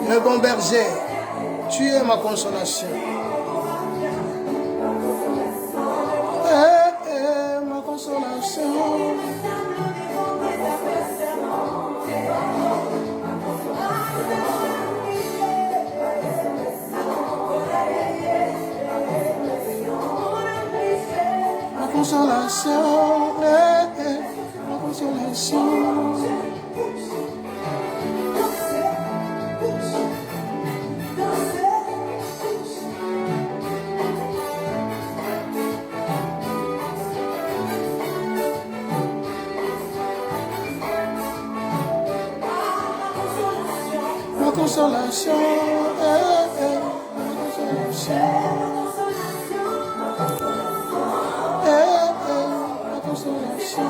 Le bon berger, tu es ma consolation. Ma consolation. Ma consolation, ma consolation. Ma consolation, ma consolation, ma consolation.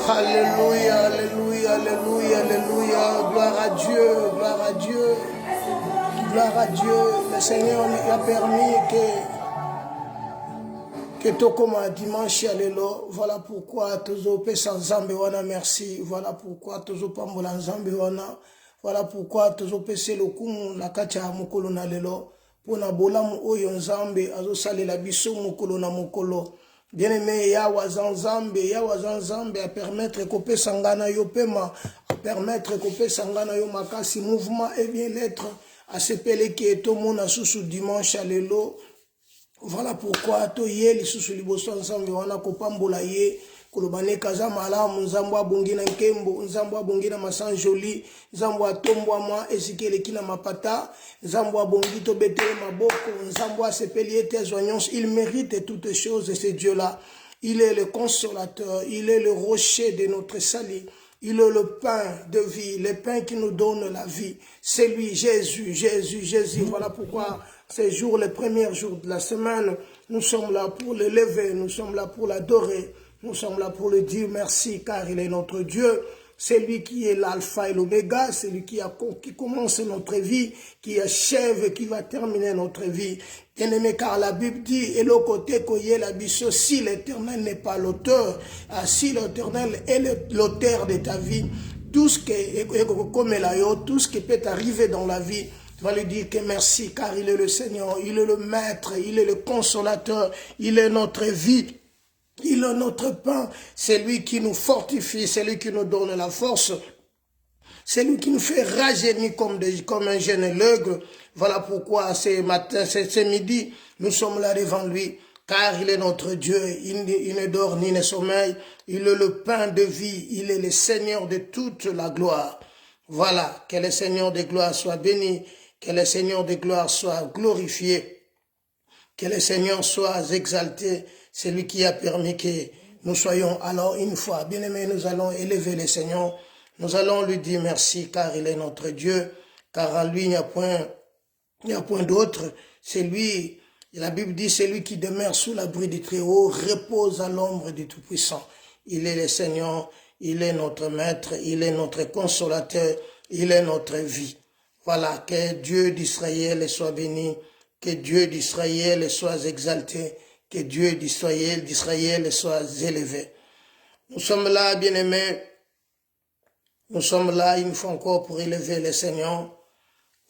Alléluia, alléluia, alléluia, alléluia. Gloire à Dieu, gloire à Dieu. Gloire à Dieu. Le Seigneur lui a permis que tokoma dimanche alelo. Voilà pourquoi tozo pesa nzambe wana merci. Voilà pourquoi tozo pambola nzambe wana. Voilà pourquoi tozo pese lokumu na kati ya mokolo na lelo. Pona bolamu oyo nzambe azo salela biso mokolo na mokolo. Bien-aimé, yawa zanzambe à permettre qu'on puisse s'engana yo pema, à permettre qu'on puisse s'engana yo makasi mouvement et bien l'être à se peler qui est au monde à sous dimanche à l'élo. Voilà pourquoi to yeli sous liboso ensemble wana kopambola ye kolobane kaza malamu nzambo abongi na nkembo nzambo abongi na masanjoli nzambo atombwa mwa esikele kina mapata nzambo abongi to betele maboko nzambo asepeli ete joignance il mérite toutes choses et c'est Dieu là il est le consolateur il est le rocher de notre salut. Il est le pain de vie, le pain qui nous donne la vie. C'est lui, Jésus. Voilà pourquoi ces jours, les premiers jours de la semaine, nous sommes là pour le lever, nous sommes là pour l'adorer, nous sommes là pour le dire merci car il est notre Dieu. C'est lui qui est l'alpha et l'oméga, c'est lui qui commence notre vie, qui achève, qui va terminer notre vie. Bien-aimé, car la Bible dit, et le côté koye la biso, si l'Éternel n'est pas l'auteur, si l'Éternel est l'auteur de ta vie, tout ce qui peut arriver dans la vie, tu vas lui dire que merci, car il est le Seigneur, il est le Maître, il est le Consolateur, il est notre vie. Il est notre pain, c'est lui qui nous fortifie, c'est lui qui nous donne la force, c'est lui qui nous fait rajeunir comme un jeune l'aigle. Voilà pourquoi ce matin, ce midi, nous sommes là devant lui, car il est notre Dieu, il ne dort ni ne sommeille, il est le pain de vie, il est le Seigneur de toute la gloire. Voilà, que le Seigneur de gloire soit béni, que le Seigneur de gloire soit glorifié, que le Seigneur soit exalté. C'est lui qui a permis que nous soyons alors une fois. Bien-aimés, nous allons élever le Seigneur. Nous allons lui dire merci car il est notre Dieu. Car en lui, il n'y a point d'autre. C'est lui, la Bible dit, c'est lui qui demeure sous l'abri du Très-Haut, repose à l'ombre du Tout-Puissant. Il est le Seigneur, il est notre Maître, il est notre Consolateur, il est notre vie. Voilà, que Dieu d'Israël soit béni, que Dieu d'Israël soit exalté, que Dieu d'Israël soit élevé. Nous sommes là, bien-aimés. Nous sommes là une fois encore pour élever le Seigneur.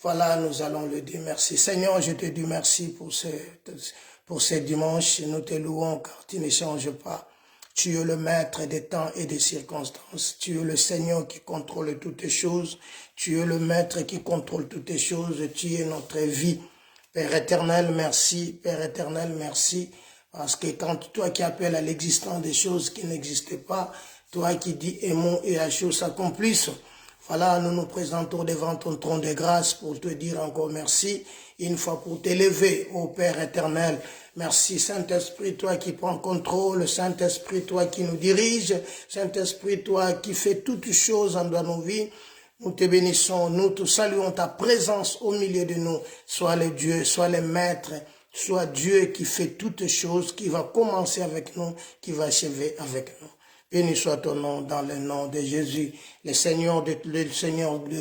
Voilà, nous allons le dire merci. Seigneur, je te dis merci pour ce dimanche. Nous te louons car tu ne changes pas. Tu es le maître des temps et des circonstances. Tu es le Seigneur qui contrôle toutes les choses. Tu es le maître qui contrôle toutes les choses. Tu es notre vie. Père éternel, merci. Père éternel, merci. Parce que quand toi qui appelles à l'existence des choses qui n'existaient pas, toi qui dis aimons et la chose s'accomplisse, Voilà, nous nous présentons devant ton trône de grâce pour te dire encore merci, une fois pour t'élever, ô Père éternel. Merci Saint-Esprit, toi qui prends contrôle, Saint-Esprit, toi qui nous dirige, Saint-Esprit, toi qui fais toutes choses dans nos vies. Nous te bénissons, nous te saluons ta présence au milieu de nous. Sois le Dieu, sois le Maître, sois Dieu qui fait toutes choses, qui va commencer avec nous, qui va achever avec nous. Béni soit ton nom dans le nom de Jésus, le Seigneur de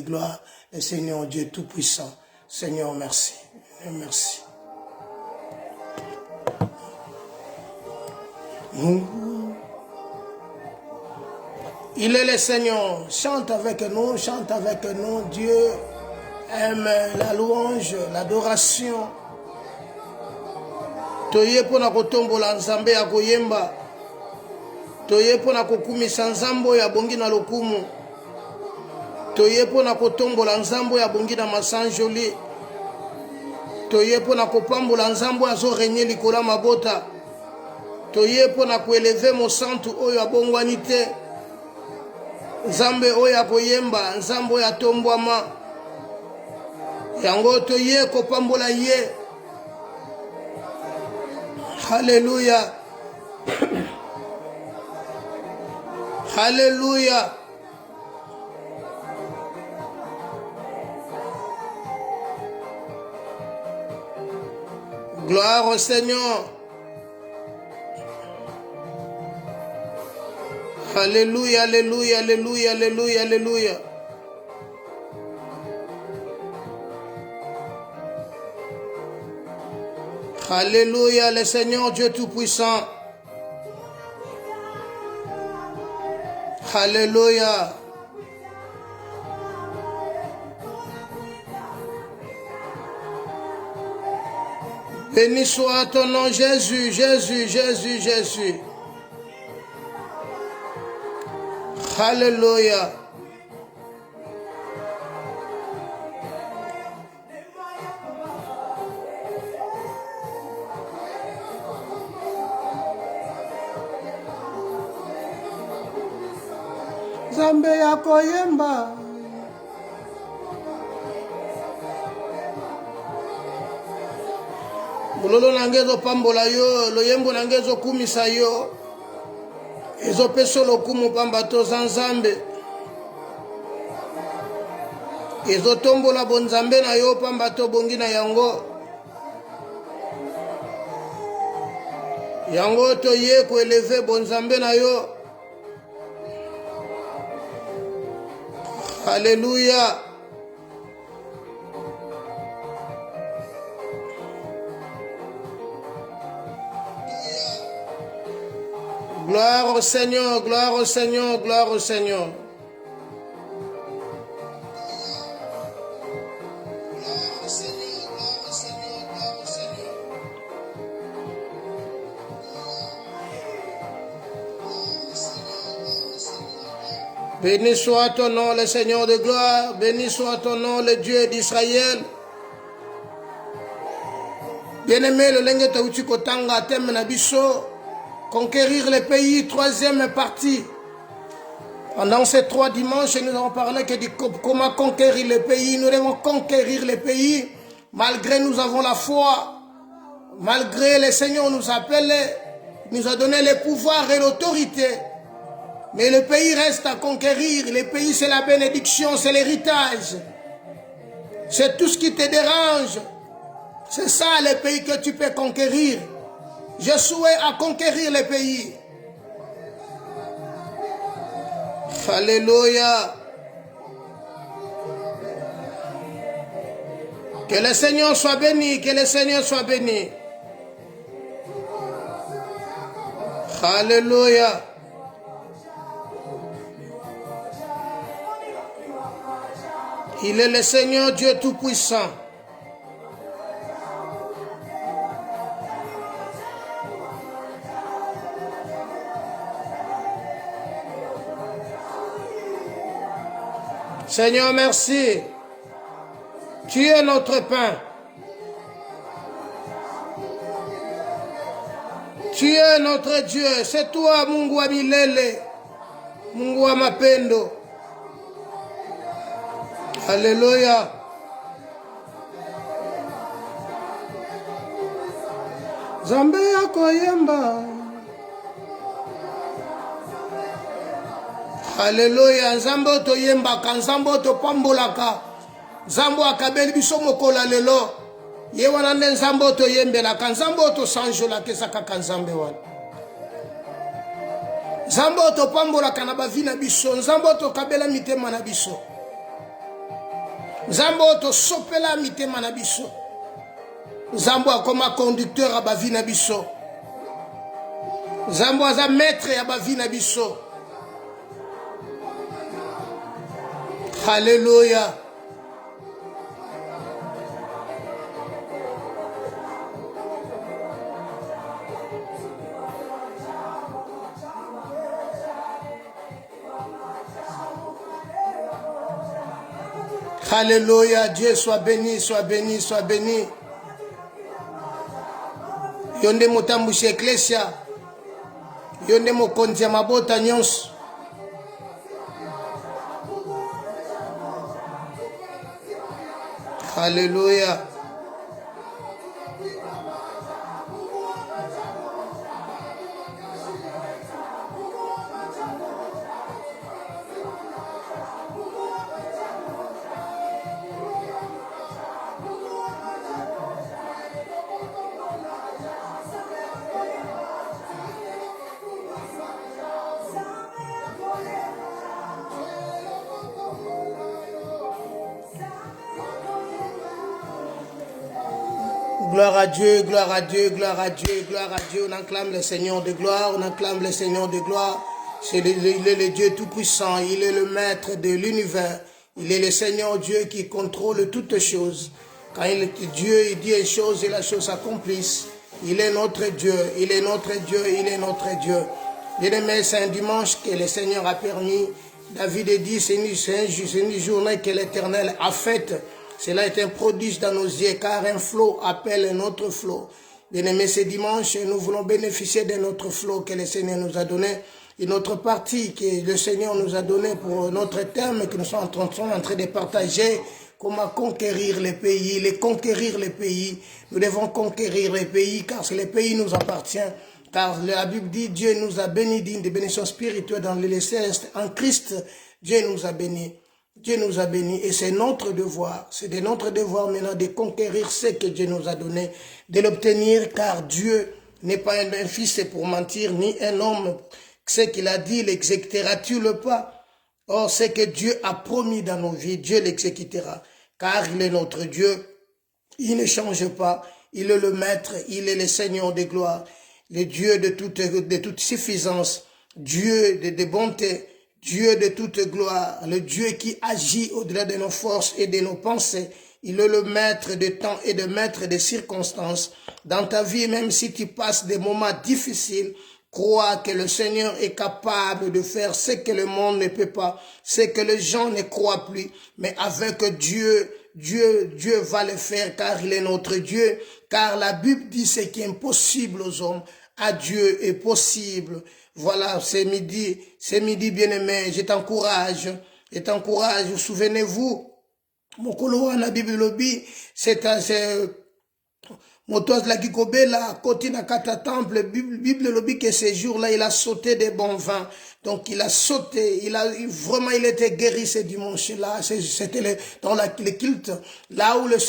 gloire, le Seigneur Dieu Tout-Puissant. Seigneur, merci. Merci. Il est le Seigneur. Chante avec nous, chante avec nous. Dieu aime la louange, l'adoration. Toye pona kotombola nzambe ya koyemba. Toye pona kokumisa nzambo ya bongi na lokumu. Toye pona kotombola nzambo ya bongi na masanjoli. Toye pona kopambola nzambo azo renye likola mabota. Toye pona koeleve mosantu oyo abongwani te. Nzambe oyo akoyemba, nzambe oyo atombwama. Yango toye kopambola ye. Hallelujah. Hallelujah. Gloire au Seigneur. Alléluia, alléluia, alléluia, alléluia, alléluia. Alléluia, le Seigneur Dieu Tout-Puissant. Alléluia. Béni soit ton nom, Jésus, Jésus, Jésus, Jésus. Alléluia. Nzambe ya koyemba. Bololo nangezo pambola yo, loyembo nangezo kumisa yo. Ezo peso lokumu pamba toza Nzambe. Ezo tombola bonzambe na yo pamba to bongi na yango. Yango to ye ko eleve bonzambe na yo. Alléluia. Gloire au Seigneur, gloire au Seigneur, gloire au Seigneur. Béni soit ton nom, le Seigneur de gloire. Béni soit ton nom, le Dieu d'Israël. Bien-aimé, le lenge tauti kotanga teme na biso. Conquérir les pays, troisième partie. Pendant ces 3 dimanches, nous avons parlé que de comment conquérir les pays. Nous devons conquérir les pays, malgré nous avons la foi, malgré le Seigneur nous appelle, nous a donné le pouvoir et l'autorité. Mais le pays reste à conquérir. Le pays, c'est la bénédiction, c'est l'héritage. C'est tout ce qui te dérange. C'est ça le pays que tu peux conquérir. Je souhaite à conquérir les pays. Alléluia. Que le Seigneur soit béni, que le Seigneur soit béni. Alléluia. Il est le Seigneur Dieu Tout-Puissant. Seigneur, merci. Tu es notre pain. Tu es notre Dieu. C'est toi, Mungu wa milele. Mungu wa mapendo. Alléluia. Zambe ya koyemba. Alléluia. Nzambe to yembaka, nzambe to pambolaka. Nzambe akabeli biso mokola lelo. Ye wana nde nzambe to yembelaka, nzambe to sanjolaka ezaka nzambe wana. Nzambe to pambolaka na bavi na biso, nzambe to kabela mitema na biso. Nzambe to sopela mitema na biso. Nzambe akoma conducteur ya bavi na biso. Nzambe aza maître ya bavi na biso. Alléluia. Alléluia. Dieu soit béni, soit béni, soit béni. Yonde motambushi ecclesia. Yonde mokonzi ya mabota nyonso. Alléluia. Gloire à Dieu, gloire à Dieu, gloire à Dieu, gloire à Dieu. On acclame le Seigneur de gloire, on acclame le Seigneur de gloire. Il est le Dieu tout-puissant, il est le maître de l'univers. Il est le Seigneur Dieu qui contrôle toutes choses. Quand Dieu il dit une chose et la chose s'accomplisse. Il est notre Dieu, il est notre Dieu, il est notre Dieu. Bien-aimé, c'est un dimanche que le Seigneur a permis. David dit, c'est une journée que l'Éternel a faite. Cela est un prodige dans nos yeux, car un flot appelle un autre flot. Bien-aimés, ce dimanche, nous voulons bénéficier de notre flot que le Seigneur nous a donné, et notre partie que le Seigneur nous a donné pour notre thème que nous sommes en train de partager, comment conquérir les pays, conquérir les pays. Nous devons conquérir les pays, car le pays nous appartient. Car la Bible dit, Dieu nous a bénis d'une bénédiction spirituelle dans les célestes. En Christ, Dieu nous a bénis. Dieu nous a bénis et c'est notre devoir, c'est de notre devoir maintenant de conquérir ce que Dieu nous a donné, de l'obtenir, car Dieu n'est pas un fils pour mentir, ni un homme. Ce qu'il a dit, l'exécutera-tu le pas? Or, ce que Dieu a promis dans nos vies, Dieu l'exécutera, car il est notre Dieu, il ne change pas, il est le maître, il est le Seigneur de gloire, le Dieu de toute suffisance, Dieu de bonté, Dieu de toute gloire, le Dieu qui agit au-delà de nos forces et de nos pensées. Il est le maître de temps et le maître des circonstances. Dans ta vie, même si tu passes des moments difficiles, crois que le Seigneur est capable de faire ce que le monde ne peut pas, ce que les gens ne croient plus. Mais avec Dieu, Dieu va le faire car il est notre Dieu. Car la Bible dit ce qui est impossible aux hommes, à Dieu est possible. Voilà, c'est midi bien-aimé, je t'encourage, souvenez-vous, mokolo wana Bible lobi, c'est Motoise la Gikobela, côté na kata temple, Bible lobi que ces jours-là, il a sauté des bons vins. Donc il a sauté, vraiment il était guéri ce dimanche-là. C'était dans le culte, là où le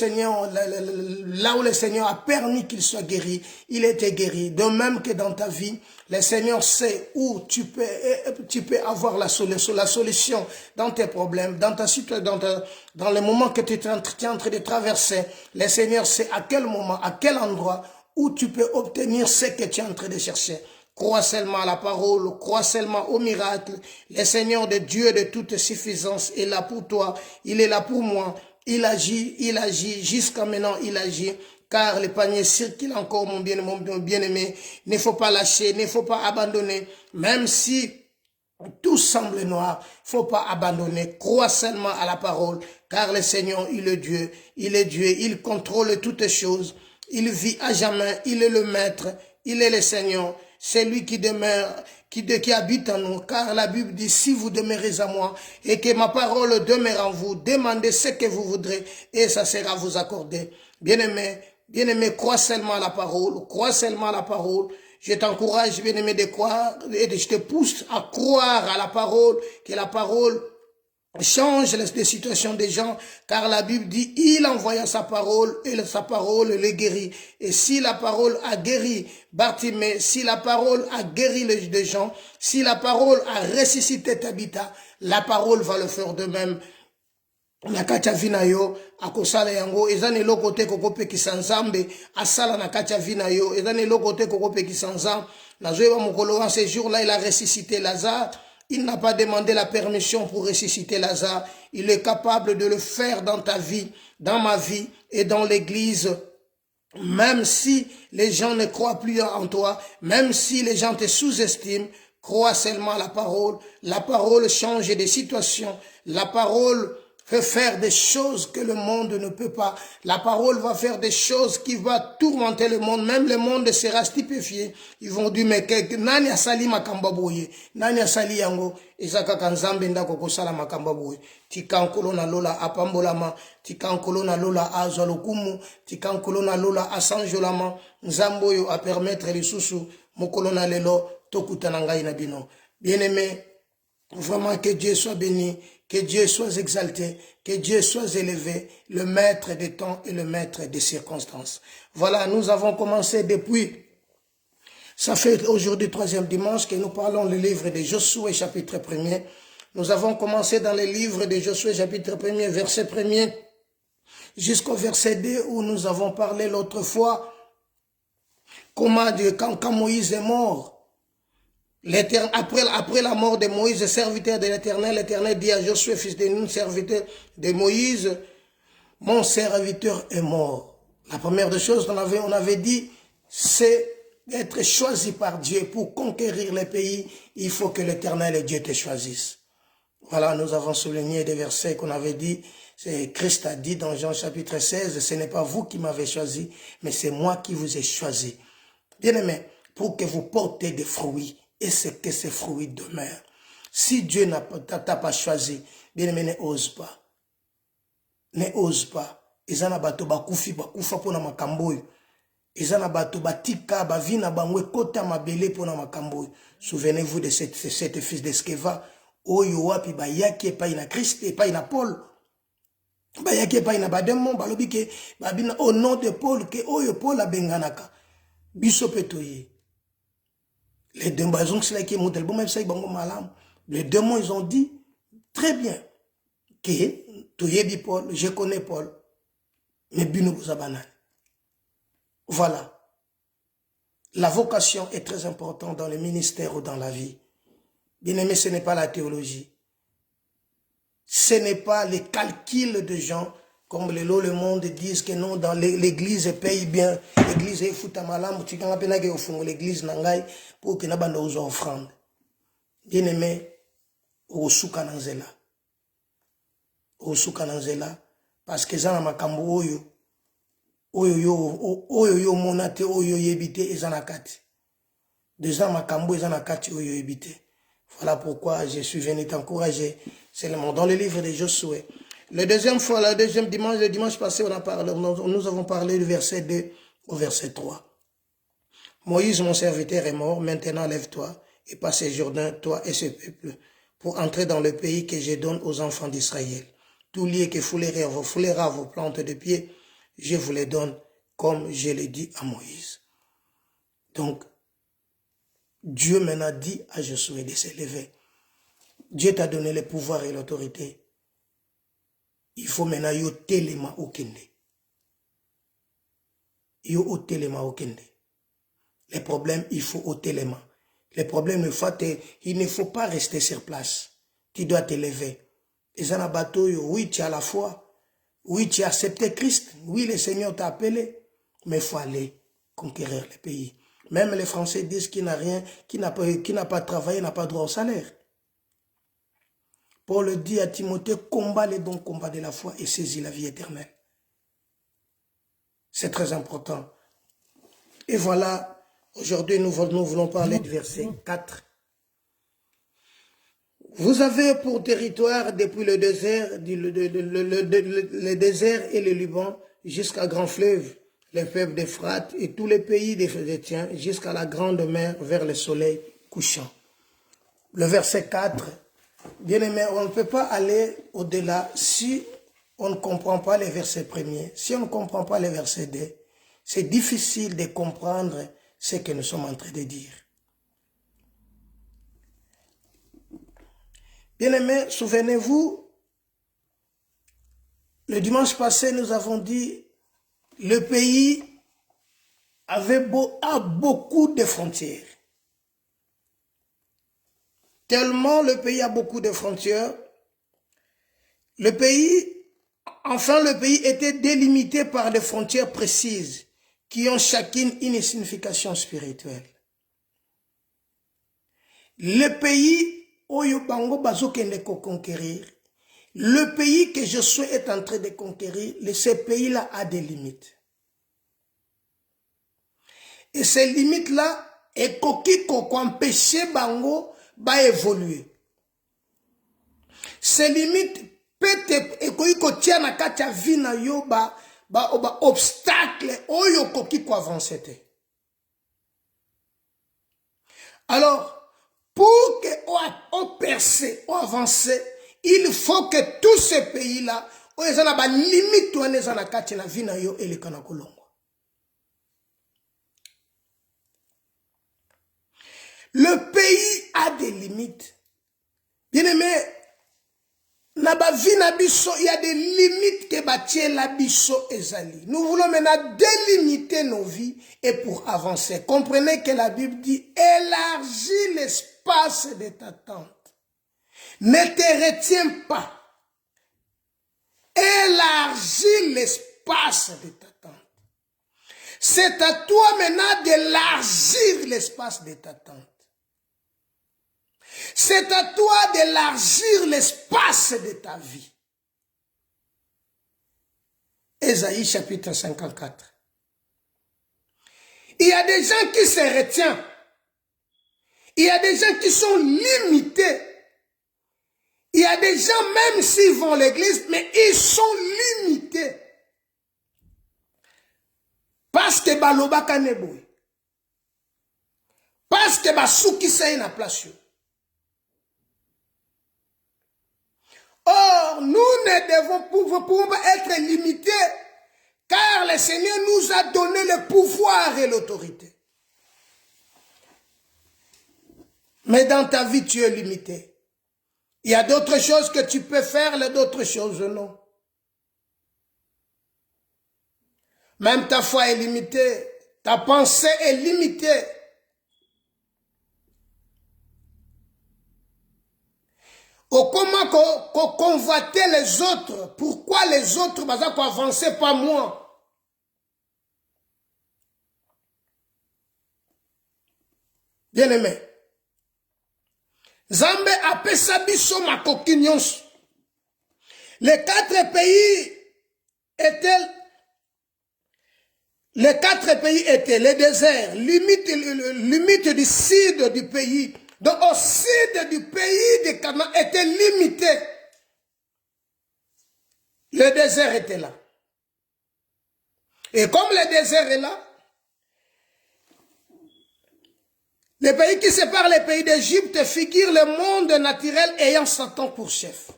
Seigneur a permis qu'il soit guéri, il était guéri. De même que dans ta vie, le Seigneur sait où tu peux avoir la solution dans tes problèmes, dans ta situation, dans le moment que tu es en train de traverser. Le Seigneur sait à quel moment, à quel endroit où tu peux obtenir ce que tu es en train de chercher. Crois seulement à la parole, crois seulement au miracle. Le Seigneur de Dieu de toute suffisance est là pour toi, il est là pour moi. Il agit, jusqu'à maintenant il agit. Car le panier circule encore, mon bien-aimé. Il ne faut pas lâcher, il ne faut pas abandonner. Même si tout semble noir, il ne faut pas abandonner. Crois seulement à la parole, car le Seigneur, il est Dieu. Il contrôle toutes choses. Il vit à jamais, il est le maître, il est le Seigneur. c'est lui qui demeure, qui habite en nous. Car la Bible dit, si vous demeurez à moi et que ma parole demeure en vous, demandez ce que vous voudrez et ça sera vous accordé. Bien-aimé, crois seulement à la parole, crois seulement à la parole. Je t'encourage, bien-aimé, de croire et je te pousse à croire à la parole, que la parole change les situations des gens, car la Bible dit, il envoya sa parole et sa parole les guérit. Et si la parole a guéri Bartimée, si la parole a guéri les gens, si la parole a ressuscité Tabitha, la parole va le faire de même. Na kati ya vina yo akosala yango ezane eloko te kokopekisa nzambe asala na kati ya vina yo ezane eloko te kokopekisa nzambe nazoyeba mokolo wa ce jour là il a ressuscité Lazare. Il n'a pas demandé la permission pour ressusciter Lazare. Il est capable de le faire dans ta vie, dans ma vie et dans l'église. Même si les gens ne croient plus en toi, même si les gens te sous-estiment, crois seulement à la parole. La parole change des situations. La parole peut faire des choses que le monde ne peut pas. La parole va faire des choses qui vont tourmenter le monde. Même le monde sera stupéfié. Ils vont dire, mais nani asali makamba boye? Nani asali yango? Ezaka kanzambe ndako kosala makamba boye. Tikankolo na lola apambolama. Tikankolo na lola azwa lokumu. Tikankolo na lola asanjolama. Nzamboyo a permettre les sous mokolo na lelo tokutana ngai na bino. Bien-aimé, vraiment que Dieu soit béni, que Dieu soit exalté, que Dieu soit élevé, le maître des temps et le maître des circonstances. Voilà, nous avons commencé depuis, ça fait aujourd'hui 3e dimanche que nous parlons le livre de Josué chapitre 1er. Nous avons commencé dans le livre de Josué chapitre 1er, verset 1er, jusqu'au verset 2 où nous avons parlé l'autre fois, comment quand Moïse est mort, après la mort de Moïse, serviteur de l'Éternel, l'Éternel dit à Josué, fils de Nun, serviteur de Moïse, mon serviteur est mort. La première des choses on avait dit, c'est d'être choisi par Dieu pour conquérir les pays. Il faut que l'Éternel et Dieu te choisissent. Voilà, nous avons souligné des versets qu'on avait dit. Christ a dit dans Jean chapitre 16, ce n'est pas vous qui m'avez choisi, mais c'est moi qui vous ai choisi. Bien-aimés, pour que vous portez des fruits, et c'est que ces fruits demeurent. Si Dieu t'a pas choisi, bien-aimé, ne ose pas. Ne ose pas. Ezana bato bakufi pona makamboy. Ezana bato batika bavina bangwe kota mabele pona makamboy. Souvenez-vous de cette fils d'Eskeva. Oyo wapi bayaki epai na Christ epai na Paul. Bayaki epai na bademon balobi ke babina au nom de Paul ke oyo Paul abenganaka. Biso petoye. Les démons, ils ont dit très bien que Paul, je connais Paul, mais Bino Bouzabanan. Voilà. La vocation est très importante dans le ministère ou dans la vie. Bien aimé, ce n'est pas la théologie. Ce n'est pas les calculs de gens, comme le monde disent que non, dans l'église paye bien, l'église est fouta malam, tu quand on au fond l'église nangai pour que n'abandonne aux offrandes. Bien aimé, au soukananzela. Au soukananzela, parce que ça na makambo oyo monate oyo yebite ezanakati. Déjà makambo ezanakati oyo yebite. Voilà pourquoi je suis venu t'encourager. C'est dans le livre de Josué. Le dimanche passé, nous avons parlé du verset 2 au verset 3. Moïse, mon serviteur, est mort. Maintenant, lève-toi et passe le Jourdain, toi et ce peuple, pour entrer dans le pays que je donne aux enfants d'Israël. Tout lieu que foulera vos plantes de pied, je vous les donne comme je l'ai dit à Moïse. Donc, Dieu maintenant dit à Josué de se lever. Dieu t'a donné le pouvoir et l'autorité. Il faut maintenant yo telema okende. Yo otelema okende. Les problèmes, il faut otelema. Les problèmes, il ne faut pas rester sur place. Tu dois te lever. Et ça n'a bateau, oui, tu as la foi. Oui, tu as accepté Christ. Oui, le Seigneur t'a appelé. Mais il faut aller conquérir le pays. Même les Français disent qu'il n'a rien, qui n'a pas travaillé, n'a pas droit au salaire. Paul dit à Timothée, combat les bons combats de la foi et saisis la vie éternelle. C'est très important. Et voilà, Aujourd'hui, nous voulons parler du verset 4. Vous avez pour territoire depuis le désert, le désert et le Liban jusqu'à grand fleuve, les fleuves d'Euphrate et tous les pays des Phélétiens jusqu'à la grande mer vers le soleil couchant. Le verset 4, bien aimé, on ne peut pas aller au-delà si on ne comprend pas les versets premiers. Si on ne comprend pas les versets 2, c'est difficile de comprendre ce que nous sommes en train de dire. Bien-aimés, souvenez-vous, le dimanche passé, nous avons dit le pays a beaucoup de frontières. Tellement le pays a beaucoup de frontières, le pays était délimité par des frontières précises qui ont chacune une signification spirituelle. Le pays Oyo Bango Bazokende ko conquérir, le pays que Josué est en train de conquérir, ce pays-là a des limites. Et ces limites-là, et koki ko empêcher Bango va évoluer. Ces limites peut-être et koki ko tia na katia vina yo ba obstacle oyo koki ko avancer. Alors, pour qu'on perce, on avance, il faut que tous ces pays-là, ils ont des limites, ils ont des limites, et les Kanakolongo. Le pays a des limites. Bien aimé, il y a des limites que bâtir la biso ezali. Nous voulons maintenant délimiter nos vies et pour avancer. Comprenez que la Bible dit élargis l'espace de ta tente. Ne te retiens pas. Élargis l'espace de ta tente. C'est à toi maintenant d'élargir l'espace de ta tente. C'est à toi d'élargir l'espace de ta vie. Ésaïe chapitre 54. Il y a des gens qui se retiennent. Il y a des gens qui sont limités. Il y a des gens, même s'ils vont à l'église, mais ils sont limités. Parce que baloba kaneboui. Parce que basuki sa na place. Or, nous ne pouvons pas être limités, car le Seigneur nous a donné le pouvoir et l'autorité. Mais dans ta vie, tu es limité. Il y a d'autres choses que tu peux faire, d'autres choses non. Même ta foi est limitée, ta pensée est limitée. Ou comment convoiter les autres? Pourquoi les autres ne avancer pas moi? Bien aimé. Zambé a pesa biso makoki nyonso. Les quatre pays étaient les déserts, limite du sud du pays. Donc au sud du pays de Canaan était limité. Le désert était là. Et comme le désert est là, le pays qui sépare les pays d'Égypte figure le monde naturel ayant Satan pour chef.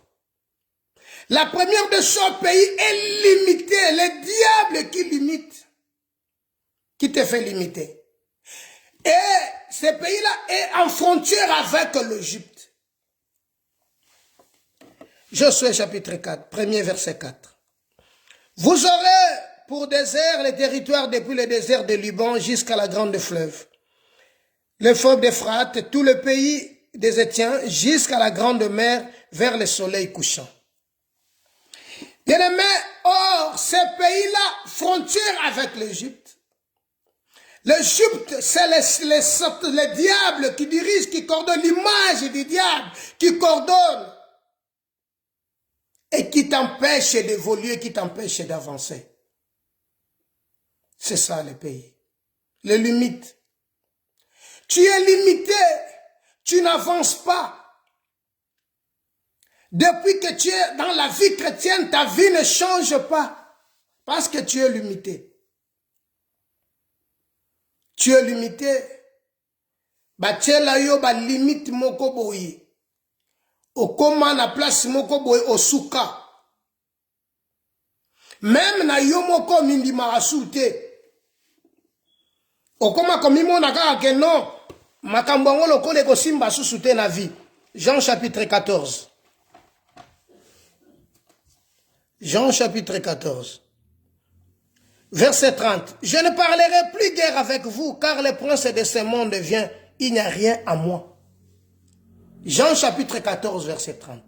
La première de ce pays est limitée. Le diable qui limite, qui te fait limiter. Et ce pays-là est en frontière avec l'Égypte. Josué chapitre 4, premier verset 4. Vous aurez pour désert les territoires depuis le désert de Liban jusqu'à la grande fleuve. Le fleuve d'Euphrate, tout le pays des Étiens jusqu'à la grande mer vers le soleil couchant. Bien-aimé, or, ce pays-là, frontière avec l'Égypte. L'Égypte, c'est le diable qui dirige, qui coordonne l'image du diable, qui coordonne et qui t'empêche d'évoluer, qui t'empêche d'avancer. C'est ça le pays. Les limites. Tu es limité. Tu n'avances pas. Depuis que tu es dans la vie chrétienne, ta vie ne change pas. Parce que tu es limité. Tu es limité. Batiela yo ba limite moko boye. Okoma na place moko boye osuka. Même na yo moko mindi marasute. Okoma komi mona kaka ke non. Makambo ngo lokole ko simba susute na vie. Jean chapitre 14. Jean chapitre 14. Verset 30. Je ne parlerai plus guère avec vous, car le prince de ce monde vient. Il n'y a rien à moi. Jean chapitre 14, verset 30.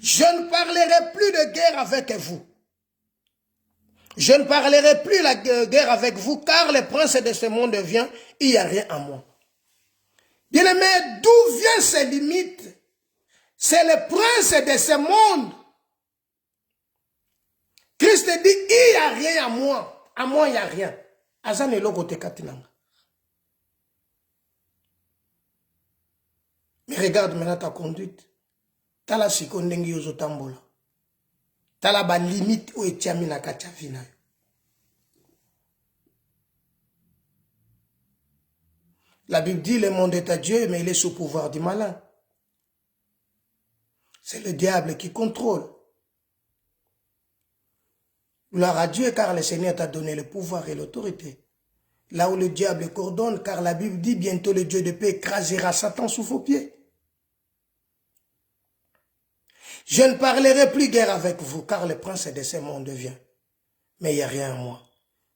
Je ne parlerai plus de guerre avec vous. Je ne parlerai plus la guerre avec vous, car le prince de ce monde vient. Il n'y a rien à moi. Bien-aimé, d'où viennent ces limites? C'est le prince de ce monde. Christ dit, il n'y a rien à moi. À moi, il n'y a rien. Azane logote katinanga. Mais regarde maintenant ta conduite. T'as la sikondengi yozo tambola. T'as la ba limite ou etiami na kachavina. La Bible dit, le monde est à Dieu, mais il est sous pouvoir du malin. C'est le diable qui contrôle. Gloire à Dieu, car le Seigneur t'a donné le pouvoir et l'autorité. Là où le diable coordonne, car la Bible dit, bientôt le Dieu de paix écrasera Satan sous vos pieds. Je ne parlerai plus guère avec vous, car le prince de ce monde vient. Mais il n'y a rien à moi.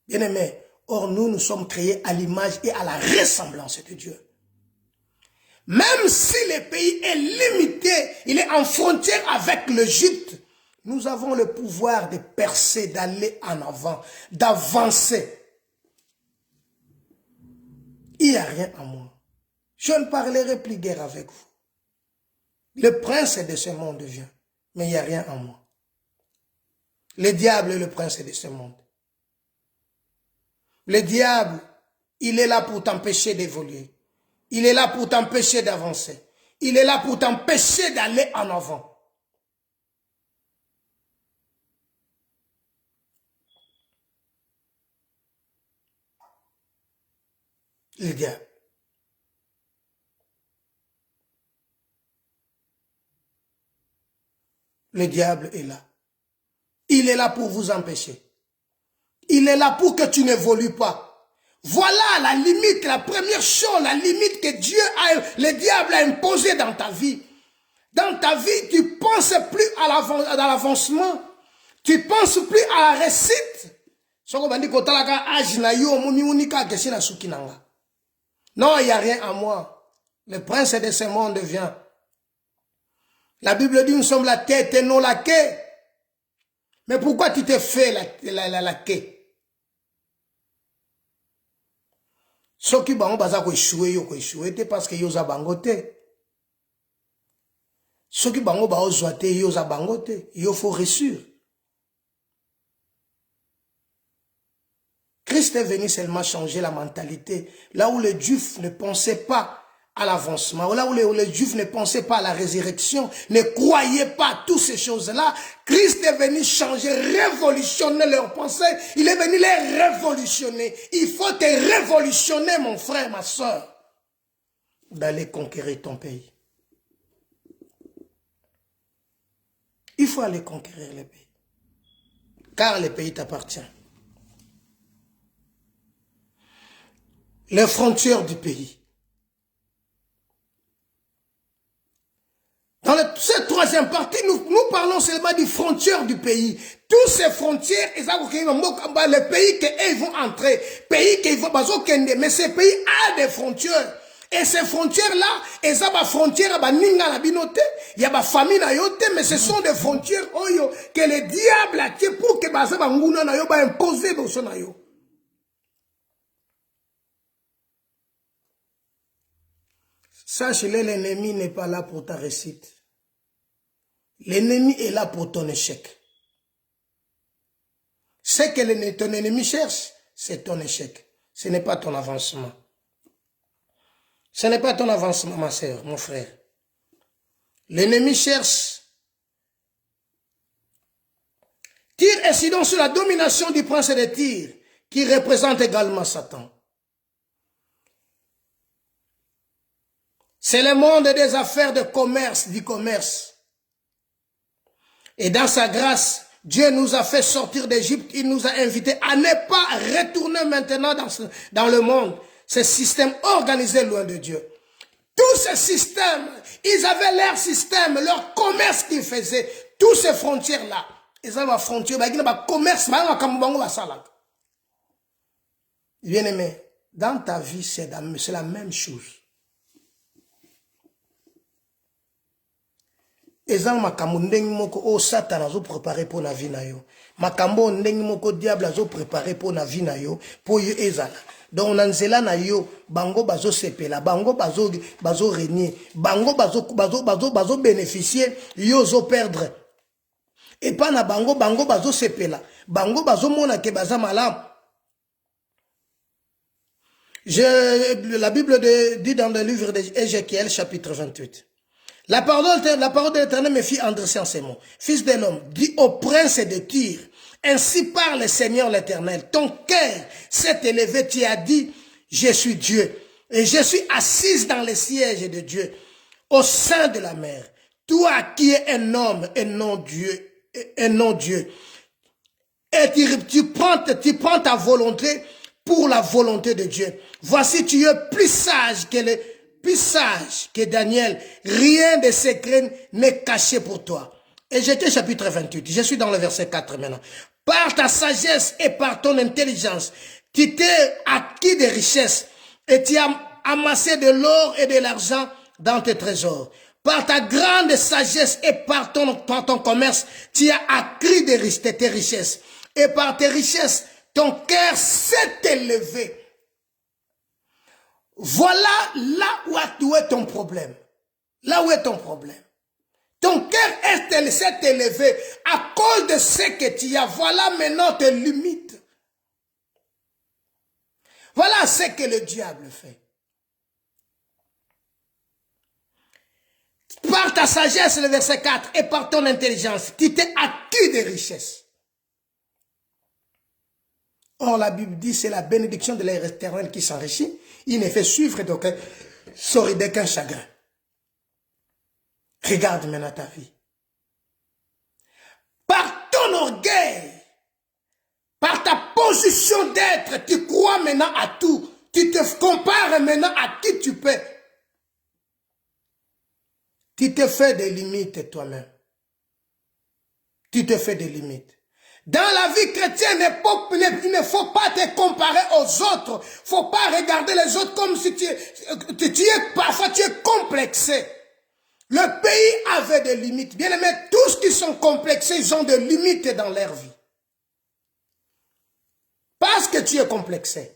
Bien-aimés, or nous sommes créés à l'image et à la ressemblance de Dieu. Même si le pays est limité, il est en frontière avec l'Égypte, nous avons le pouvoir de percer, d'aller en avant, d'avancer. Il n'y a rien à moi. Je ne parlerai plus guère avec vous. Le prince de ce monde vient, mais il n'y a rien à moi. Le diable est le prince de ce monde. Le diable, il est là pour t'empêcher d'évoluer. Il est là pour t'empêcher d'avancer. Il est là pour t'empêcher d'aller en avant. Le diable. Le diable est là. Il est là pour vous empêcher. Il est là pour que tu n'évolues pas. Voilà la limite, la première chose, la limite que le diable a imposée dans ta vie. Dans ta vie, tu ne penses plus à l'avancement. Tu ne penses plus à la réussite. Non, il n'y a rien à moi. Le prince de ce monde vient. La Bible dit, nous sommes la tête et non la queue. Mais pourquoi tu te fais la queue? Ceux qui bango baza ko échouer yo ko échouer parce que yo za bangote. Ceux qui bango ba ozoate yo za bangote, yo faut réussir. Christ est venu seulement changer la mentalité. Là où les Juifs ne pensaient pas à l'avancement, là où les Juifs ne pensaient pas à la résurrection, ne croyaient pas à toutes ces choses-là, Christ est venu changer, révolutionner leurs pensées. Il est venu les révolutionner. Il faut te révolutionner, mon frère, ma soeur, d'aller conquérir ton pays. Il faut aller conquérir le pays. Car le pays t'appartient. Les frontières du pays. Dans cette troisième partie, nous parlons seulement des frontières du pays. Toutes ces frontières, le pays qu'ils vont entrer, pays qu'ils vont kende, mais ces pays ont des frontières. Et ces frontières-là, ils ont des frontières, il y a des familles, mais ce sont des frontières que le diable a tué pour que les imposer dans son ayo. Sache-le, l'ennemi n'est pas là pour ta réussite. L'ennemi est là pour ton échec. Ce que ton ennemi cherche, c'est ton échec. Ce n'est pas ton avancement. Ce n'est pas ton avancement, ma sœur, mon frère. L'ennemi cherche. Tyr et Sidon sous la domination du prince de Tyr, qui représente également Satan. C'est le monde des affaires de commerce, du commerce. Et dans sa grâce, Dieu nous a fait sortir d'Égypte. Il nous a invités à ne pas retourner maintenant dans le monde. Ce système organisé loin de Dieu. Tous ces systèmes, ils avaient leur système, leur commerce qu'ils faisaient. Tous ces frontières-là. Ils avaient des frontières, ils avaient un commerce. Bien-aimé, dans ta vie, c'est la même chose. Ezal makambo ndenge moko o Satan azo préparer pour la vie na yo. Makambo ndenge moko diable azo préparer pour la vie na yo, pour yo ezala. Donc nanzela na yo, bango bazo sepela, bango bazo régner, bango bazo bénéficier, yo zo perdre. Et pas na bango bazo sepela, bango bazo mona ke baza malam. La Bible dit dans le livre d'Ézéchiel chapitre 28. La parole de l'Éternel me fit endresser en ces mots. Fils de l'homme, dis au prince de Tyr, ainsi parle le Seigneur l'Éternel. Ton cœur s'est élevé, tu as dit, je suis Dieu. Et je suis assise dans le siège de Dieu, au sein de la mer. Toi qui es un homme et non Dieu, et tu prends ta volonté pour la volonté de Dieu. Voici, tu es plus sage que Daniel, rien de secret n'est caché pour toi. Ézéchiel chapitre 28, je suis dans le verset 4 maintenant. Par ta sagesse et par ton intelligence, tu t'es acquis des richesses et tu as amassé de l'or et de l'argent dans tes trésors. Par ta grande sagesse et par ton commerce, tu as acquis tes richesses. Et par tes richesses, ton cœur s'est élevé. Voilà là où est ton problème. Là où est ton problème. Ton cœur s'est élevé à cause de ce que tu as. Voilà maintenant tes limites. Voilà ce que le diable fait. Par ta sagesse, le verset 4, et par ton intelligence, tu t'es acquis des richesses. Or, la Bible dit, c'est la bénédiction de l'Éternel qui s'enrichit. Il ne fait suivre d'aucun chagrin. Regarde maintenant ta vie. Par ton orgueil, par ta position d'être, tu crois maintenant à tout. Tu te compares maintenant à qui tu peux. Tu te fais des limites toi-même. Tu te fais des limites. Dans la vie chrétienne, il ne faut pas te comparer aux autres. Il ne faut pas regarder les autres comme si parfois tu es complexé. Le pays avait des limites. Bien aimé, tous qui sont complexés, ils ont des limites dans leur vie. Parce que tu es complexé.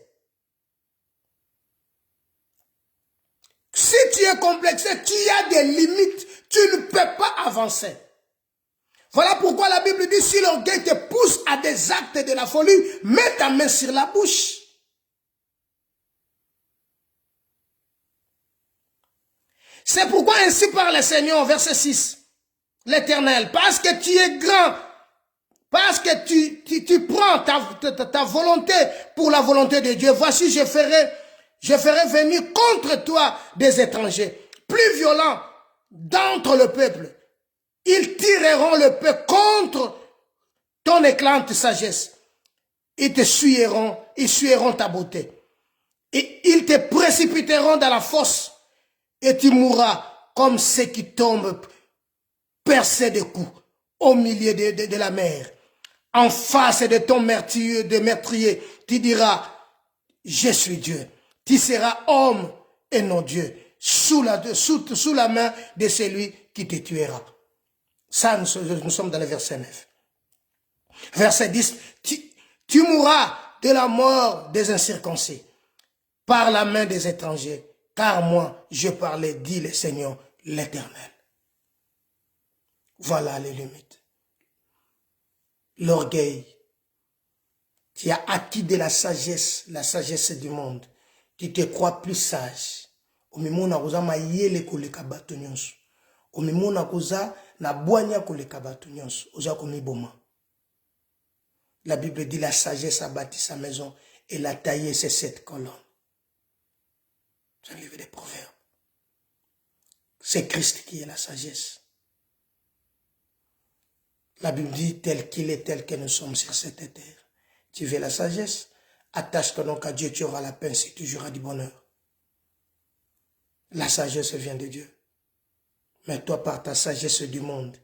Si tu es complexé, tu as des limites. Tu ne peux pas avancer. Voilà pourquoi la Bible dit, si l'orgueil te pousse à des actes de la folie, mets ta main sur la bouche. C'est pourquoi ainsi parle le Seigneur, verset 6, l'Éternel, parce que tu es grand, parce que tu prends ta volonté pour la volonté de Dieu. Voici, je ferai venir contre toi des étrangers, plus violents d'entre le peuple. Ils tireront le peuple contre ton éclante sagesse. Ils suieront ta beauté. Et ils te précipiteront dans la fosse. Et tu mourras comme ceux qui tombent percés de coups au milieu de la mer. En face de ton meurtrier, tu diras, je suis Dieu. Tu seras homme et non Dieu, sous la main de celui qui te tuera. Ça, nous sommes dans le verset 9. Verset 10, tu mourras de la mort des incirconcis, par la main des étrangers, car moi, je parlais, dit le Seigneur, l'Éternel. Voilà les limites. L'orgueil. Tu as acquis de la sagesse du monde. Tu te crois plus sage. omimona koza mayele koleka bato nyonso. Omimona koza na bwanya koleka bato nyonso. Oza komiboma. La Bible dit la sagesse a bâti sa maison et l'a taillé ses 7 colonnes. C'est un livre des Proverbes. C'est Christ qui est la sagesse. La Bible dit tel qu'il est, tel que nous sommes sur cette terre. Tu veux la sagesse? Attache-toi donc à Dieu, tu auras la paix, si tu auras du bonheur. La sagesse vient de Dieu. Mais toi, par ta sagesse du monde,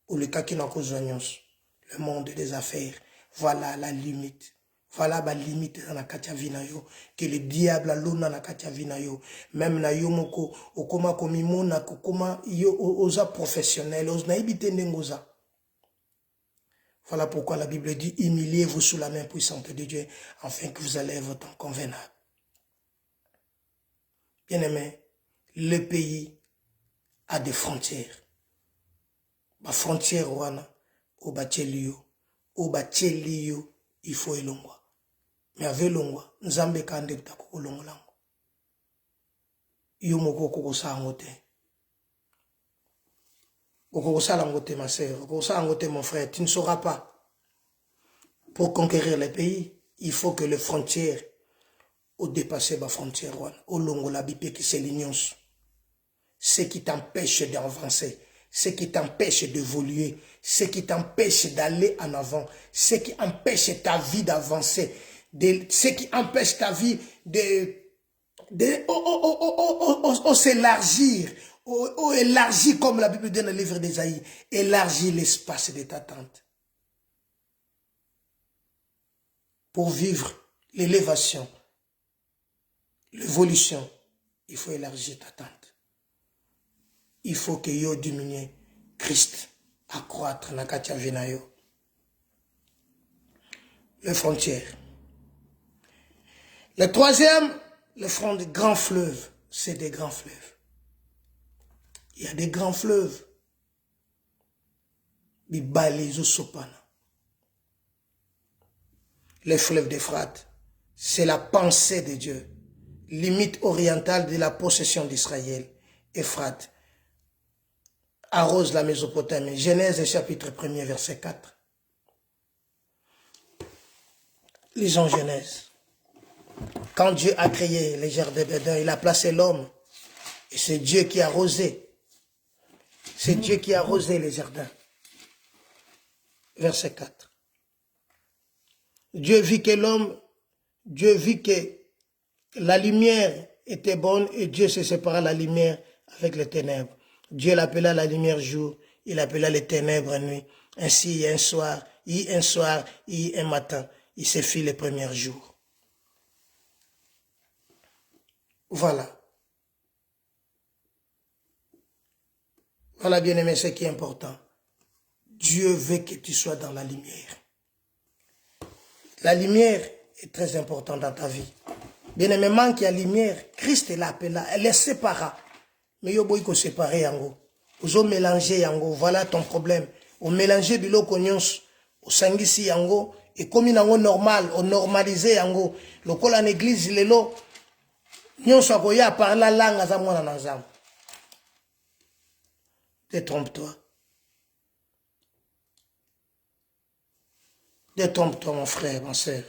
ou le cas qui n'a cause le monde des affaires, voilà la limite. Voilà la limite dans la vinayo que le diable a l'ona na katia vinayo. Même na yo moko okoma komimona kokoma yo oza professionnel, oza naibite ndengoza. Voilà pourquoi la Bible dit humiliez-vous sous la main puissante de Dieu afin que vous allez votre temps convenable. Bien-aimé, le pays a des frontières. Ma frontière wana au bachelio, il faut elongwa. Mais avec longwa, nzambe kande bitako longolango. Yo moko kokosa ngote. Kokosa langote ma sœur, kokosa ngote mon frère, tu ne sauras pas. Pour conquérir les pays, il faut que les frontières au dépasser ma frontière au longo la bipé qui c'est l'union. Ce qui t'empêche d'avancer, ce qui t'empêche d'évoluer, ce qui t'empêche d'aller en avant, ce qui empêche ta vie d'avancer, ce qui empêche ta vie de s'élargir, élargir comme la Bible dit dans le livre d'Ésaïe, élargir l'espace de ta tente. Pour vivre l'élévation, l'évolution, il faut élargir ta tente. Il faut que yo diminue Christ accroître na katia vinayo. Les frontières. Le troisième, le front des grands fleuves. C'est des grands fleuves. Il y a des grands fleuves. Les fleuves d'Euphrate, c'est la pensée de Dieu. Limite orientale de la possession d'Israël. Euphrate arrose la Mésopotamie. Genèse chapitre 1er verset 4. Lisons Genèse. Quand Dieu a créé les jardins d'Éden, il a placé l'homme. Et c'est Dieu qui a arrosé. C'est Dieu qui a arrosé les jardins. Verset 4. Dieu vit que la lumière était bonne et Dieu se sépara la lumière avec les ténèbres. Dieu l'appela la lumière jour, il appela les ténèbres nuit. Ainsi, un soir, un matin, il se fit les premiers jours. Voilà. Voilà, bien-aimé, ce qui est important. Dieu veut que tu sois dans la lumière. La lumière est très importante dans ta vie. Bien-aimé, manque la lumière, Christ l'a appelé, elle les sépara. Mais yo boy ko séparer yango. Ozo mélanger yango, voilà ton problème. Au mélanger du loko nyons, au sangisi yango, et comme yango normal, au normaliser yango. Lokola en église lelo, nyons akoya par la langue aza mwana na nzambe. Détrompe-toi. Détrompe-toi, mon frère, ma soeur.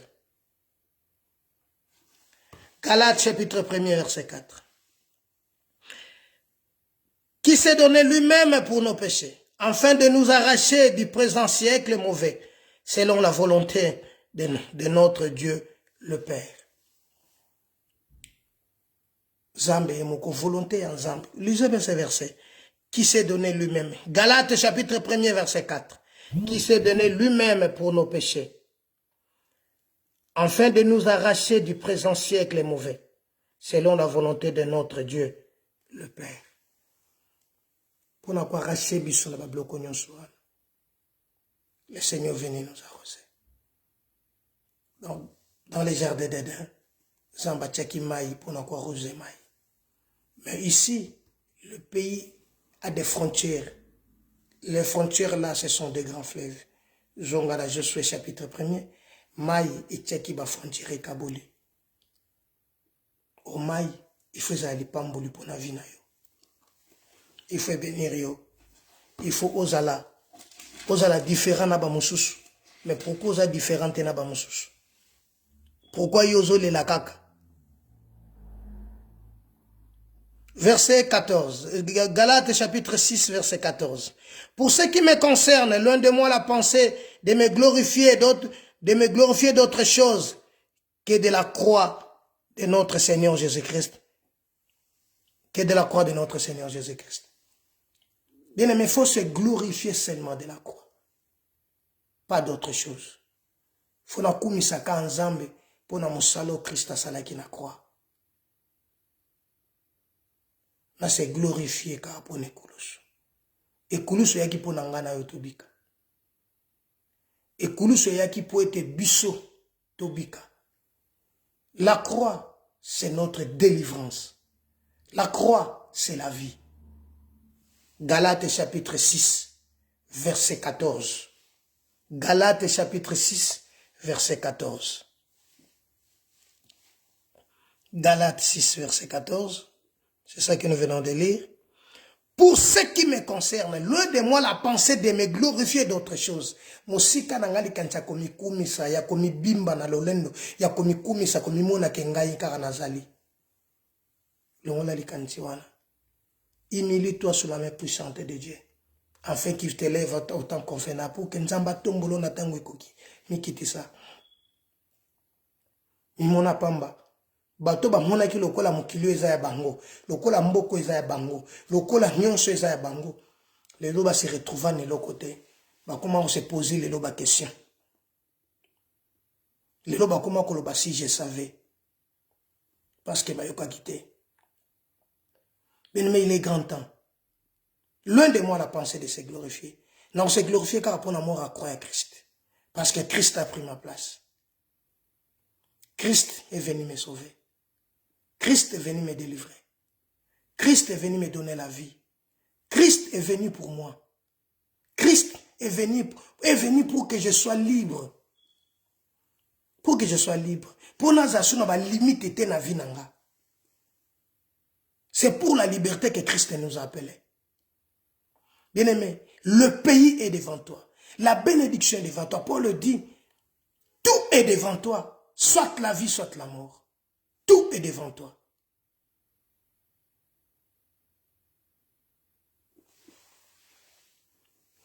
Galates chapitre 1er verset 4. Qui s'est donné lui-même pour nos péchés, afin de nous arracher du présent siècle mauvais, selon la volonté de notre Dieu le Père. Zambe et moko volonté en Zambe. Lisez bien ce verset. Qui s'est donné lui-même. Galates chapitre 1er verset 4. Qui s'est donné lui-même pour nos péchés, afin de nous arracher du présent siècle mauvais, selon la volonté de notre Dieu le Père. Pour nous arracher biso na babloko nyonso. Le Seigneur venu nous arroser. Donc, dans les jardins d'Éden, Zamba tchaki maï pour nous arroser maï. Mais ici, le pays a des frontières. Les frontières là, ce sont des grands fleuves. Zongala Josué chapitre 1er, maï et tchaki ba frontière kaboli. Au maï il faut aller pamboli pour la vie na yo. Il faut bénir yo. Il faut osala différent na ba mususu. Mais pourquoi osa différent na ba mususu? Pourquoi yozo le la kaka? Verset 14, Galates chapitre 6, verset 14. Pour ce qui me concerne, loin de moi la pensée de me glorifier d'autre chose que de la croix de notre Seigneur Jésus-Christ. Que de la croix de notre Seigneur Jésus-Christ. Bien aimé, il faut se glorifier seulement de la croix. Pas d'autre chose. Il faut na kumisaka nzambe pour na musalo Christ asalaki na croix. Na se glorifier ka pour nekulusu. Ekulusu yaki pour nangana yo tobika. Ekulusu yaki pour être biso tobika. La croix, c'est notre délivrance. La croix, c'est la vie. Galates chapitre 6, verset 14. Galates chapitre 6, verset 14. Galates 6, verset 14. C'est ça que nous venons de lire. Pour ce qui me concerne, loin de moi la pensée de me glorifier d'autres choses. Musika nangali kancha komi kumisa, ya komi bimba na lolendo, ya komi kumisa, komi mona kengai kara nazali. L'on a li kanchiwana. Humilie-toi sous la main puissante de Dieu, afin qu'il t'élève autant convenable pour que nzamba tombolo na tango ikoki. Mikiti ça. Mimona pamba. Bato ba mona ki lokola mukilio eza ya bango, lokola mboko eza ya bango, lokola nyonso eza ya bango. Les loba se retrouvent de l'autre côté. Ba comment se poser les loba questions. Les loba comment koloba si je savais. Parce que ba yoka quitté. Mais il est grand temps. Loin de moi la pensée de se glorifier. Non, se glorifier car pour l'amour à croire à Christ. Parce que Christ a pris ma place. Christ est venu me sauver. Christ est venu me délivrer. Christ est venu me donner la vie. Christ est venu pour moi. Christ est venu pour que je sois libre. Pour que je sois libre. Pour nous assurer la limite était la vie nanga. C'est pour la liberté que Christ nous a appelés. Bien-aimé, le pays est devant toi. La bénédiction est devant toi. Paul le dit, tout est devant toi. Soit la vie, soit la mort. Tout est devant toi.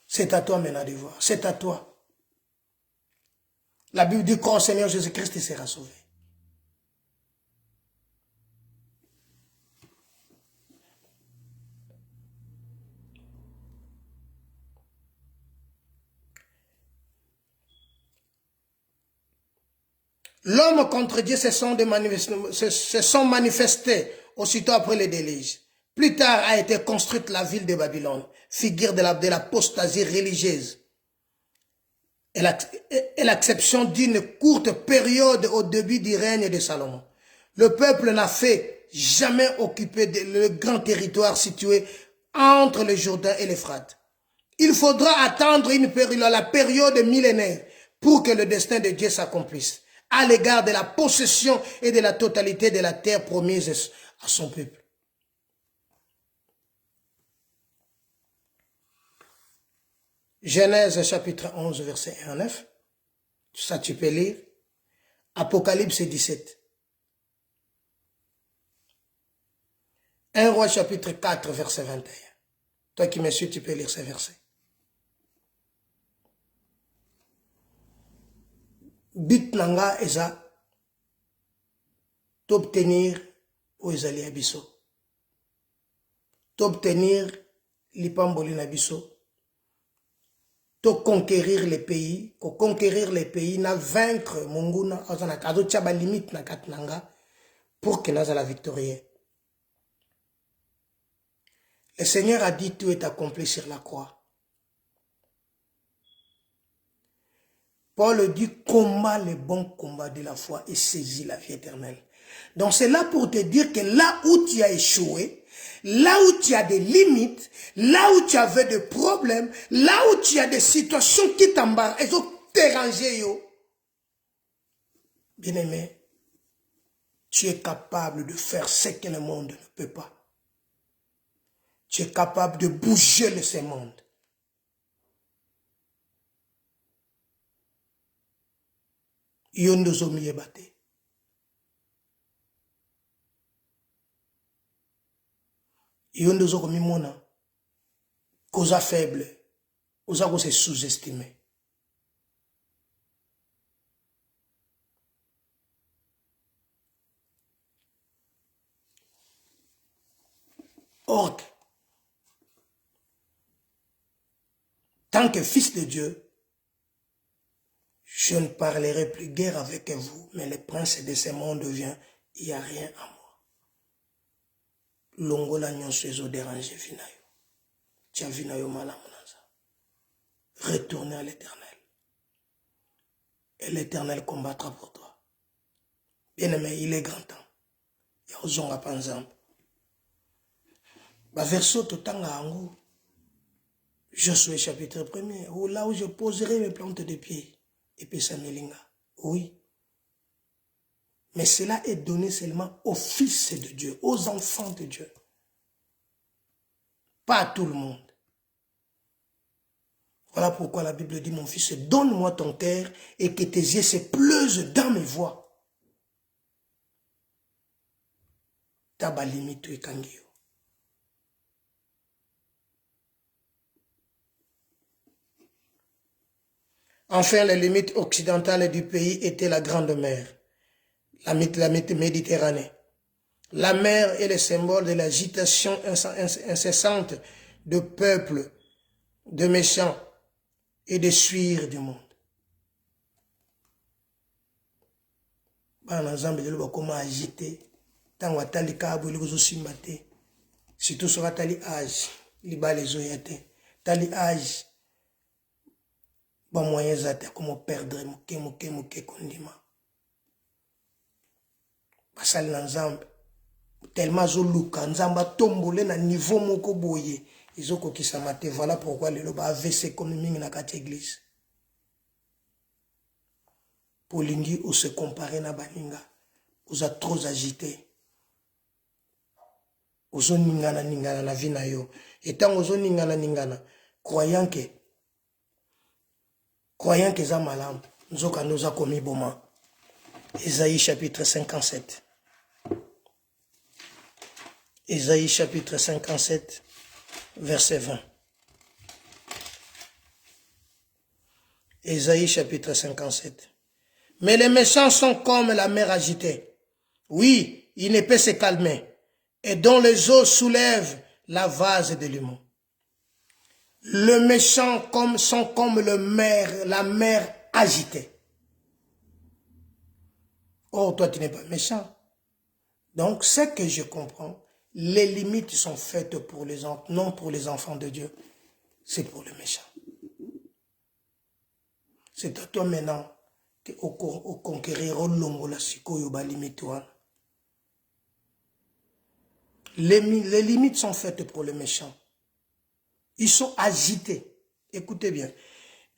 C'est à toi maintenant de voir. C'est à toi. La Bible dit qu'au Seigneur Jésus-Christ sera sauvé. L'homme contre Dieu se sont manifestés aussitôt après les déluge. Plus tard a été construite la ville de Babylone, figure de l'apostasie religieuse. Et l'acception d'une courte période au début du règne de Salomon. Le peuple n'a fait jamais occuper le grand territoire situé entre le Jourdain et l'Euphrate. Il faudra attendre la période millénaire pour que le destin de Dieu s'accomplisse à l'égard de la possession et de la totalité de la terre promise à son peuple. Genèse chapitre 11, verset 1 à 9. Ça tu peux lire. Apocalypse 17. 1 Roi chapitre 4, verset 21. Toi qui me suis, tu peux lire ces versets. But nanga eza t'obtenir o ezali abiso. T'obtenir lipamboli na biso. To conquérir les pays, ko conquérir les pays, na vaincre monguna, azana kazo tchaba limite na katnanga pour que naza la victorien. Le Seigneur a dit tout est accompli sur la croix. Paul dit combat le bon combat de la foi et saisis la vie éternelle. Donc c'est là pour te dire que là où tu as échoué, là où tu as des limites, là où tu avais des problèmes, là où tu as des situations qui t'embarquent, elles ont dérangé yo. Bien aimé, Tu es capable de faire ce que le monde ne peut pas. Tu es capable de bouger ce monde. Yondo zomiye bate. Yondo zo komi mona. Cause faible. Osa ko se sous-estimer. Or, tant que fils de Dieu, je ne parlerai plus guère avec vous, mais le prince de ce monde vient, il n'y a rien à moi. Longola nyonso ezo déranger vinayo. Tia vinayo malamunanza. Retournez à l'Éternel. Et l'Éternel combattra pour toi. Bien-aimé, il est grand temps. Yaozonga panzambe. Ba verso totanga ango. Josué chapitre 1er, où là où je poserai mes plantes de pied. Et puis ça melinga. Oui. Mais cela est donné seulement aux fils de Dieu, aux enfants de Dieu. Pas à tout le monde. Voilà pourquoi la Bible dit, mon fils, donne-moi ton cœur et que tes yeux se pleusent dans mes voies. Taba limite et kangio. Enfin, les limites occidentales du pays étaient la Grande Mer, la Méditerranée. La mer est le symbole de l'agitation incessante de peuples, de méchants et de suires du monde. Bana Nzambe de comment agiter, tant que tali kabo lesosimbate, surtout sur tali âge, les bas les oyate, tali âge. Ba moyen zate comment perdre muke kondima. Basali na Nzambe tellement zoluka Nzamba tombole na niveau moko boye izoko kisamate. Voilà pourquoi le loba AVC comme mingi na kati église. Polingi ou se comparer na baninga, vous a trop agité. Ozo ningana na vie na yo. Et tant ozo ningana croyant que ça malam, nzoka nous a commis boma. Ésaïe chapitre 57. Ésaïe chapitre 57, verset 20. Ésaïe chapitre 57. Mais les méchants sont comme la mer agitée. Oui, il ne peut se calmer. Et dont les eaux soulèvent la vase de l'humain. Les méchants sont comme la mer agitée. Or, toi, tu n'es pas méchant. Donc, ce que je comprends, les limites sont faites pour les enfants, non pour les enfants de Dieu. C'est pour les méchants. C'est à toi maintenant que au conquérir au longo la sikoyo ba limite. Les limites sont faites pour les méchants. Ils sont agités. Écoutez bien.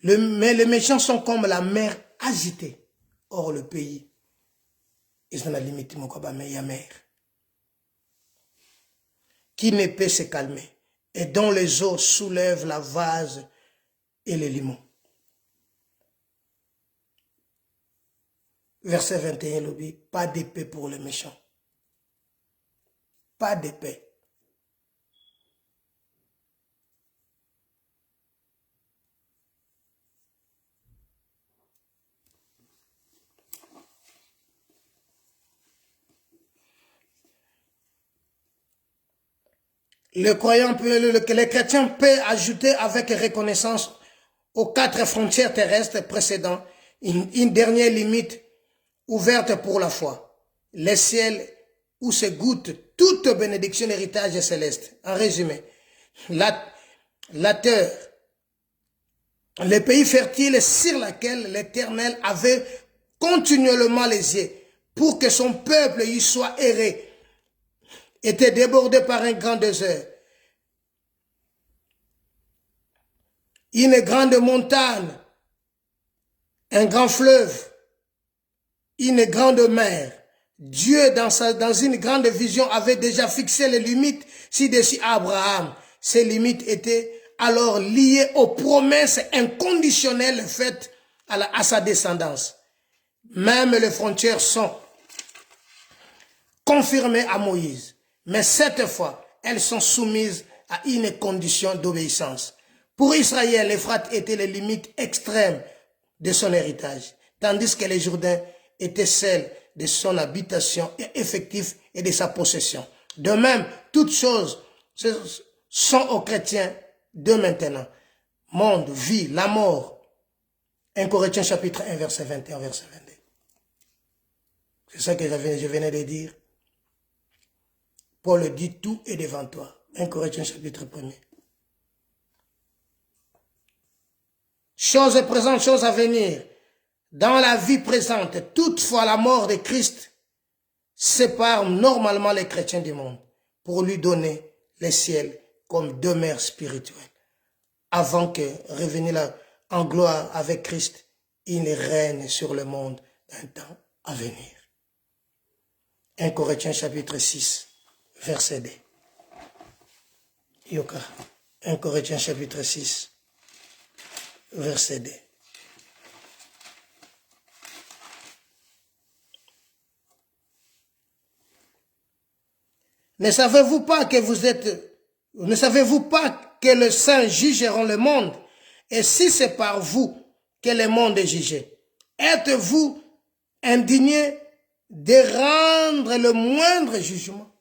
Mais les méchants sont comme la mer agitée. Or, le pays, ils ont la limite, mais il y a mer. Qui ne peut se calmer et dont les eaux soulèvent la vase et les limons. Verset 21, l'objet, pas d'épée pour les méchants. Pas d'épée. Les chrétiens peuvent ajouter avec reconnaissance aux 4 frontières terrestres précédentes une dernière limite ouverte pour la foi. Le ciel où se goûte toute bénédiction héritage céleste. En résumé, la terre, le pays fertile sur lequel l'Éternel avait continuellement les yeux pour que son peuple y soit erré, était débordé par un grand désert. Une grande montagne, un grand fleuve, une grande mer, Dieu, dans une grande vision, avait déjà fixé les limites ci-dessus à Abraham. Ces limites étaient alors liées aux promesses inconditionnelles faites à sa descendance. Même les frontières sont confirmées à Moïse. Mais cette fois, elles sont soumises à une condition d'obéissance. Pour Israël, l'Euphrate était les limites extrêmes de son héritage, tandis que les Jourdains étaient celles de son habitation effective et de sa possession. De même, toutes choses sont aux chrétiens de maintenant. Monde, vie, la mort. 1 Corinthiens chapitre 1, verset 21, verset 22. C'est ça que je venais de dire. Paul dit tout est devant toi. 1 Corinthiens chapitre 1. Chose présente, chose à venir. Dans la vie présente, toutefois la mort de Christ sépare normalement les chrétiens du monde pour lui donner le ciel comme demeure spirituelle. Avant que revenir en gloire avec Christ, il règne sur le monde d'un temps à venir. 1 Corinthiens chapitre 6, verset 2. Yoka. 1 Corinthiens chapitre 6, verset 2. Ne savez-vous pas que les saints jugeront le monde? Et si c'est par vous que le monde est jugé, êtes-vous indigné de rendre le moindre jugement?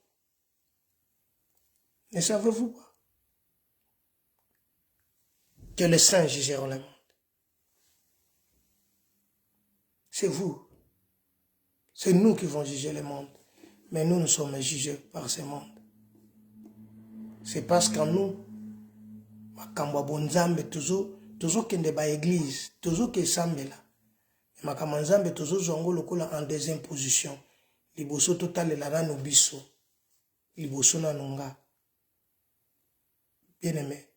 Ne savez-vous pas que les saints jugeront le monde? C'est vous. C'est nous qui vont juger le monde. Mais nous sommes jugés par ce monde. C'est parce qu'en nous, makambo bonzambe toujours kende ba église, toujours que sambela. Makambo nzambe toujours zongo lokola en deuxième position. Liboso total la rano biso. Liboso na nonga. Bien aimé.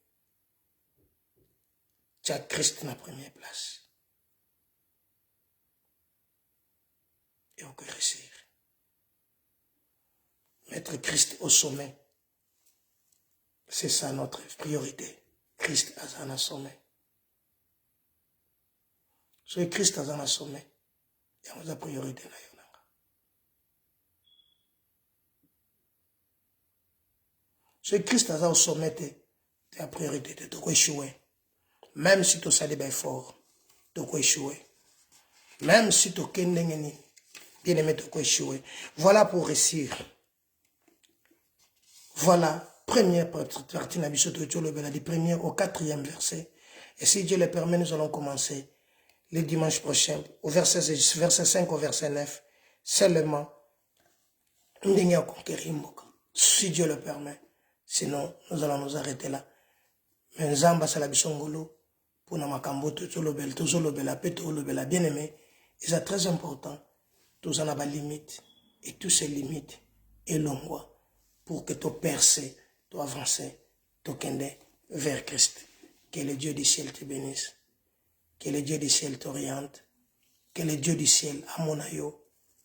Tu as Christ na première place. Et on peut réussir. Mettre Christ au sommet. C'est ça notre priorité. Christ à un sommet. Soyez Christ à un sommet. Et on a priorité. Soyez Christ à un sommet. C'est la priorité. Tu dois échouer. Même si tu as des fort. Tu dois échouer. Même si tu as bien aimé, tu dois échouer. Voilà pour réussir. Voilà, première partie du premier au 4e verset. Et si Dieu le permet, nous allons commencer le dimanche prochain, au verset 5 au verset 9, seulement, si Dieu le permet. Sinon, nous allons nous arrêter là. Mais Nzamba Salabisongolo, pour Namakambo, bien aimé, et c'est très important, tous en avons limite, et tous ces limites, et longues. Pour que tu perces, tu avances, tu kende vers Christ. Que le Dieu du ciel te bénisse. Que le Dieu du ciel t'oriente. Que le Dieu du ciel, amonayo,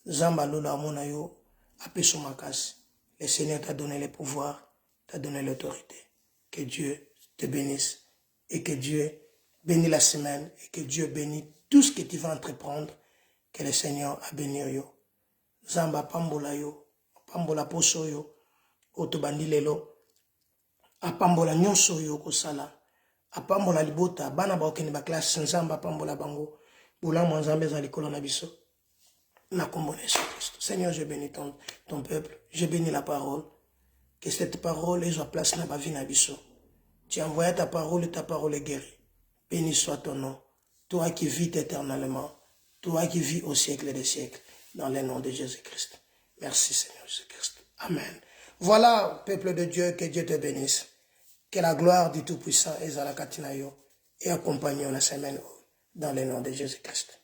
Zamba Lola amonayo, apesumakas. Le Seigneur t'a donné le pouvoir, t'a donné l'autorité. Que Dieu te bénisse et que Dieu bénisse la semaine et que Dieu bénisse tout ce que tu vas entreprendre. Que le Seigneur a béni yo. Zamba pambola yo, pambola poso yo. Otobandi lelo apambola nyonso yo kosala apambola libota bana ba okende ba classe nzamba apambola bango bulamu nzambe za likolo na biso na kombo na Jésus Christ. Seigneur, je bénis ton peuple, je bénis la parole, que cette parole ait soit place na ba vie na biso. Tu as envoyé ta parole et ta parole est guérie. Béni soit ton nom, toi qui vis éternellement, toi qui vis au siècle des siècles, dans le nom de Jésus Christ. Merci Seigneur Jésus Christ. Amen. Voilà, peuple de Dieu, que Dieu te bénisse. Que la gloire du Tout-Puissant est à la Katinayo et accompagne la semaine dans le nom de Jésus-Christ.